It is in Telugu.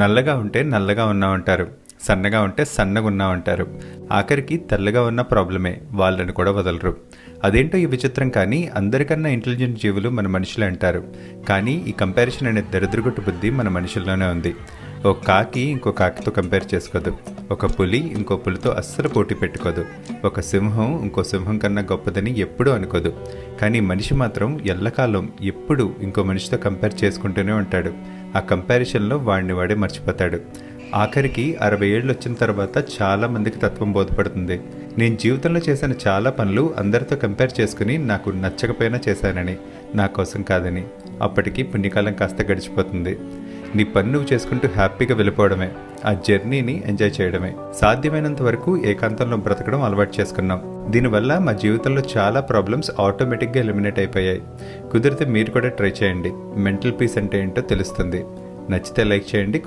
నల్లగా ఉంటే నల్లగా ఉన్నామంటారు, సన్నగా ఉంటే సన్నగా ఉన్నామంటారు, ఆఖరికి తెల్లగా ఉన్న ప్రాబ్లమే, వాళ్ళని కూడా వదలరు. అదేంటో ఈ విచిత్రం, కానీ అందరికన్నా ఇంటెలిజెంట్ జీవులు మన మనుషులే అంటారు. కానీ ఈ కంపారిజన్ అనే దరిద్రగొట్టు బుద్ధి మన మనుషుల్లోనే ఉంది. ఒక కాకి ఇంకో కాకితో కంపేర్ చేసుకోదు, ఒక పులి ఇంకో పులితో అస్సలు పోటీ పెట్టుకోదు, ఒక సింహం ఇంకో సింహం కన్నా గొప్పదని ఎప్పుడూ అనుకోదు. కానీ మనిషి మాత్రం ఎల్లకాలం ఎప్పుడు ఇంకో మనిషితో కంపేర్ చేసుకుంటూనే ఉంటాడు. ఆ కంపారిజన్లో వాడిని వాడే మర్చిపోతాడు. ఆఖరికి 60 ఏళ్ళు వచ్చిన తర్వాత చాలా మందికి తత్వం బోధపడుతుంది. నేను జీవితంలో చేసిన చాలా పనులు అందరితో కంపేర్ చేసుకుని నాకు నచ్చకపోయినా చేశానని, నా కోసం కాదని. అప్పటికి పుణ్యకాలం కాస్త గడిచిపోతుంది. నీ పని నువ్వు చేసుకుంటూ హ్యాపీగా వెళ్ళిపోవడమే, ఆ జర్నీని ఎంజాయ్ చేయడమే. సాధ్యమైనంత వరకు ఏకాంతంలో బ్రతకడం అలవాటు చేసుకున్నాం. దీనివల్ల మా జీవితంలో చాలా ప్రాబ్లమ్స్ ఆటోమేటిక్గా ఎలిమినేట్ అయిపోయాయి. కుదిరితే మీరు కూడా ట్రై చేయండి. మెంటల్ పీస్ అంటే ఏంటో తెలుస్తుంది. నచ్చితే లైక్ చేయండి.